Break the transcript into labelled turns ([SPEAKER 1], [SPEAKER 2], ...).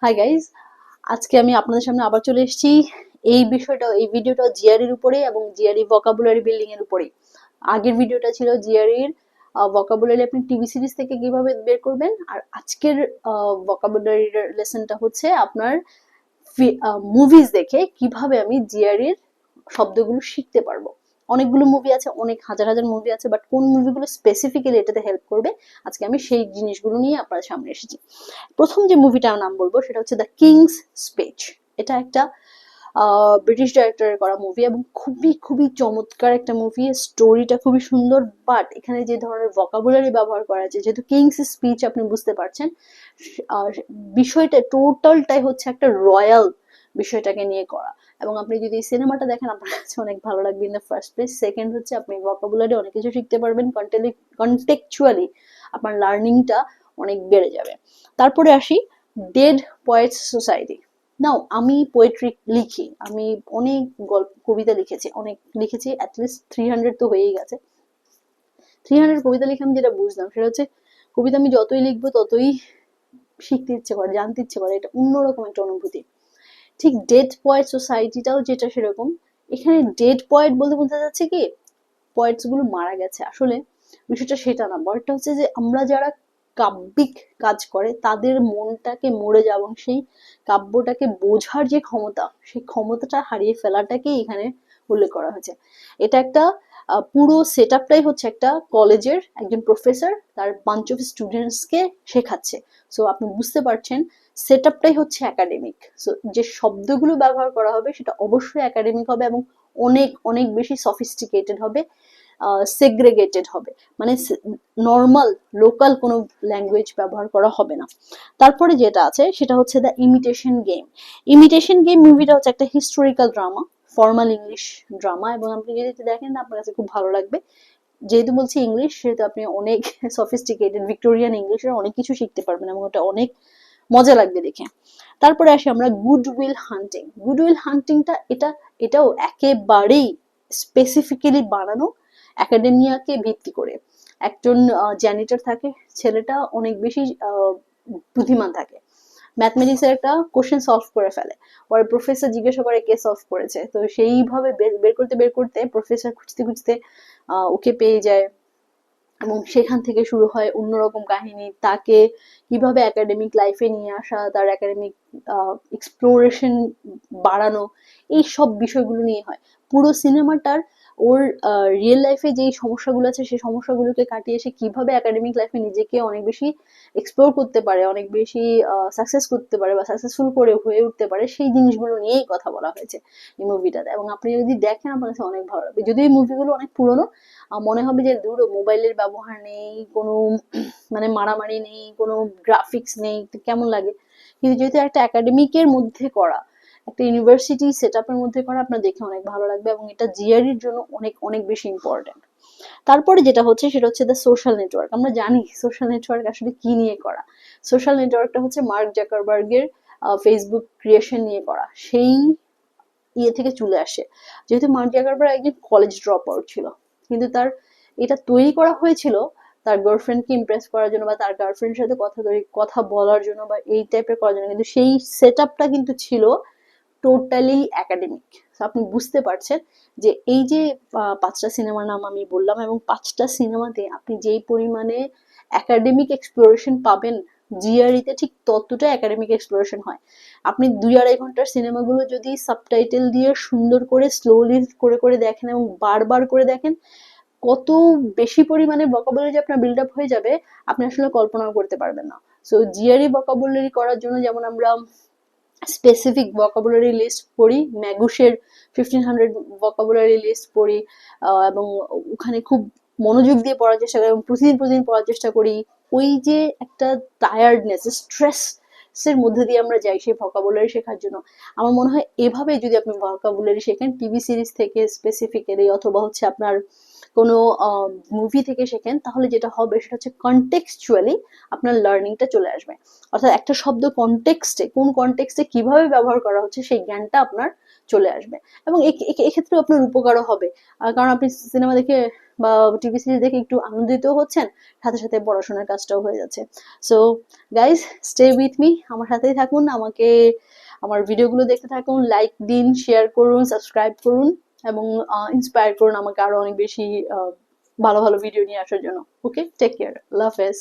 [SPEAKER 1] Hi guys, আজকে আমি আপনাদের সামনে আবার চলে এসেছি। এই ভিডিওটা জিআরইর উপরে এবং জিআরই ভোকাবুলারি বিল্ডিং এর উপরে। আগের ভিডিওটা ছিল জিআরইর ভোকাবুলারি আপনি টিভি সিরিজ থেকে কিভাবে বের করবেন, আর আজকের ভোকাবুলারি লেসনটা হচ্ছে আপনার মুভিজ দেখে কিভাবে আমি জিআরইর শব্দগুলো শিখতে পারবো। অনেকগুলো মুভি আছে, অনেক হাজার হাজার মুভি আছে, বাট কোন মুভিগুলো স্পেসিফিক্যালি এটাতে হেল্প করবে আজকে আমি সেই জিনিসগুলো নিয়ে আপনাদের সামনে এসেছি। প্রথম যে মুভিটার নাম বলবো সেটা হচ্ছে দ্য কিংস স্পিচ। এটা একটা ব্রিটিশ ডাইরেক্টরের করা মুভি এবং খুবই খুবই চমৎকার একটা মুভি। স্টোরিটা খুবই সুন্দর, বাট এখানে যে ধরনের ভোকাবুলারি ব্যবহার করা আছে, যেহেতু কিংস স্পিচ আপনি বুঝতে পারছেন, আহ, বিষয়টা টোটালটাই হচ্ছে একটা রয়্যাল বিষয়টাকে নিয়ে করা। এবং আপনি যদি সিনেমাটা দেখেন আপনার কাছে অনেক ভালো লাগবে in the first place. Second হচ্ছে আপনি ভোকাবুলারি অনেক কিছু শিখতে পারবেন, কন্টেক্চুয়ালি আপনার লার্নিংটা অনেক বেড়ে যাবে। তারপরে আসি ডেড পয়েটস সোসাইটি। নাও, আমি পোয়েট্রি লিখি, আমি অনেক গল্প কবিতা লিখেছি, অনেক লিখেছি, অ্যাটলিস্ট 300 তো হয়েই গেছে। 300 কবিতা লিখে আমি যেটা বুঝলাম সেটা হচ্ছে, কবিতা আমি যতই লিখবো ততই শিখতে ইচ্ছে করে, জানতে ইচ্ছে করে, এটা অন্যরকম একটা অনুভূতি। ঠিক ডেড পয়েট সোসাইটিটাও যেটা সেরকম। এখানে ডেড পয়েট বলতে বোঝা যাচ্ছে কি পয়েটস গুলো মারা গেছে, আসলে বিষয়টা সেটা না। বড়টা হচ্ছে যে আমরা যারা কাব্যিক কাজ করে তাদের মনটাকে মরে যাওয়া এবং সেই কাব্যটাকে বোঝার যে ক্ষমতা, সেই ক্ষমতাটা হারিয়ে ফেলাটাকে এখানে উল্লেখ করা হয়েছে। এটা একটা পুরো সেট আপটাই হচ্ছে একটা কলেজের একজন প্রফেসর তার বাঞ্চ অফ স্টুডেন্টসকে শেখাচ্ছে। সো আপনি বুঝতে পারছেন সেট আপটাই হচ্ছে একাডেমিক। সো যে শব্দগুলো ব্যবহার করা হবে সেটা অবশ্যই একাডেমিক হবে এবং অনেক অনেক বেশি সফিস্টিকেটেড হবে, সেগ্রেগেটেড হবে, মানে নর্মাল লোকাল কোনো ল্যাঙ্গুয়েজ ব্যবহার করা হবে না। তারপরে যেটা আছে সেটা হচ্ছে the imitation game. Imitation game মুভিটা হচ্ছে একটা historical drama, formal English drama, এবং আপনি যদি দেখেন আপনার কাছে খুব ভালো লাগবে। যেহেতু বলছি ইংলিশ, সেহেতু আপনি অনেক সফিস্টিকেটেড ভিক্টোরিয়ান ইংলিশের অনেক কিছু শিখতে পারবেন এবং ওটা অনেক মজা লাগবে দেখে। তারপরে আসি আমরা গুডউইল হান্টিং। গুডউইল হান্টিংটা এটাও একেবারেই স্পেসিফিক্যালি বানানো, একাডেমিয়াকে ভিত্তি করে। একজন জ্যানিটর থাকে, ছেলেটা অনেক বেশি বুদ্ধিমান থাকে, ম্যাথমেটিক্স এর একটা কোশ্চেন সলভ করে ফেলে। পরে প্রফেসর জিজ্ঞাসা করে কে সলভ করেছে, তো সেইভাবে বের করতে প্রফেসর খুঁজতে খুঁজতে ওকে পেয়ে যায় এবং সেখান থেকে শুরু হয় অন্যরকম কাহিনী। তাকে কিভাবে একাডেমিক লাইফে নিয়ে আসা, তার একাডেমিক এক্সপ্লোরেশন বাড়ানো, এই সব বিষয়গুলো নিয়ে হয় পুরো সিনেমাটার। ওর রিয়েল লাইফে যেই সমস্যাগুলো আছে সেই সমস্যাগুলোকে কাটিয়ে সে কিভাবে একাডেমিক লাইফে নিজেকে অনেক বেশি এক্সপ্লোর করতে পারে, অনেক বেশি সাকসেস করতে পারে বা সাকসেসফুল করে হয়ে উঠতে পারে, সেই জিনিসগুলো নিয়েই কথা বলা হয়েছে এই মুভিটাতে। এবং আপনি যদি দেখেন আপনার কাছে অনেক ভালো লাগবে। যদিও এই মুভিগুলো অনেক পুরনো, মনে হবে যে দূর, মোবাইলের ব্যবহার নেই কোনো, মানে মারামারি নেই, কোনো গ্রাফিক্স নেই, তো কেমন লাগে। কিন্তু যেহেতু একটা একাডেমিকের মধ্যে করা, একটা ইউনিভার্সিটি সেট আপের মধ্যে করা, আপনার দেখে অনেক ভালো লাগবে এবং এটা জিআরইর জন্য অনেক অনেক বেশি ইম্পর্টেন্ট। তারপরে যেটা হচ্ছে সেটা হচ্ছে দ্য সোশ্যাল নেটওয়ার্ক। আমরা জানি সোশ্যাল নেটওয়ার্ক আসলে কি নিয়ে করা। সোশ্যাল নেটওয়ার্কটা হচ্ছে মার্ক জাকারবার্গের ফেসবুক ক্রিয়েশন নিয়ে করা, সেই ইয়ে থেকে চলে আসে। যেহেতু মার্ক জাকারবার্গ একজন কলেজ ড্রপ আউট ছিল, কিন্তু তার এটা তৈরি করা হয়েছিল তার গার্লফ্রেন্ডকে ইমপ্রেস করার জন্য বা তার গার্লফ্রেন্ডের সাথে কথা বলার জন্য বা এই টাইপের করার জন্য, কিন্তু সেই সেট আপটা কিন্তু ছিল টোটালি একাডেমিক। আপনি বুঝতে পারছেন যে এই যে 5টা সিনেমার নাম আমি বললাম এবং 5টা সিনেমাতে আপনি যেই পরিমাণে একাডেমিক এক্সপ্লোরেশন পাবেন, জিআরইতে ঠিক ততটা একাডেমিক এক্সপ্লোরেশন হয়। আপনি 2-2.5 ঘন্টার সিনেমাগুলো যদি সাবটাইটেল দিয়ে সুন্দর করে স্লোলি করে করে দেখেন এবং বারবার করে দেখেন, কত বেশি পরিমাণে ভোকাবুলারি যে আপনার বিল্ড আপ হয়ে যাবে আপনি আসলে কল্পনাও করতে পারবেন না। সো জিআরই ভোকাবুলারি করার জন্য যেমন আমরা স্পেসিফিক ভোকাবুলারি লিস্ট পড়ি, ম্যাগুসের 1500 ভোকাবুলারি লিস্ট পড়ি, এবং ওখানে খুব মনোযোগ দিয়ে পড়ার চেষ্টা করি এবং প্রতিদিন প্রতিদিন পড়ার চেষ্টা করি। ওই যে একটা টায়ার্ডনেস, স্ট্রেস এর মধ্যে দিয়ে আমরা যাই সেই ভোকাবুলারি শেখার জন্য। আমার মনে হয় এভাবে যদি আপনি ভোকাবুলারি শেখেন টিভি সিরিজ থেকে স্পেসিফিক্যালি, অথবা হচ্ছে আপনার কোনো মুভি থেকে শেখেন, তাহলে যেটা হবে সেটা হচ্ছে কন্টেক্সচুয়ালি আপনার লার্নিংটা চলে আসবে। অর্থাৎ একটা শব্দ কনটেক্সটে, কোন কনটেক্সটে কিভাবে ব্যবহার করা হচ্ছে সেই জ্ঞানটা আপনার চলে আসবে, এবং এক্ষেত্রে আপনার উপকারও হবে। কারণ আপনি সিনেমা দেখে বা টিভি সিরিজ দেখে একটু আনন্দিত হচ্ছেন, সাথে সাথে পড়াশোনার কাজটাও হয়ে যাচ্ছে। So guys, stay with me, আমার সাথেই থাকুন, আমাকে আমার ভিডিওগুলো দেখতে থাকুন, লাইক দিন, শেয়ার করুন, সাবস্ক্রাইব করুন, এবং ইন্সপায়ার করুন আমাকে আরো অনেক বেশি ভালো ভালো ভিডিও নিয়ে আসার জন্য। ওকে, টেক কেয়ার, আল্লাহ হাফেজ।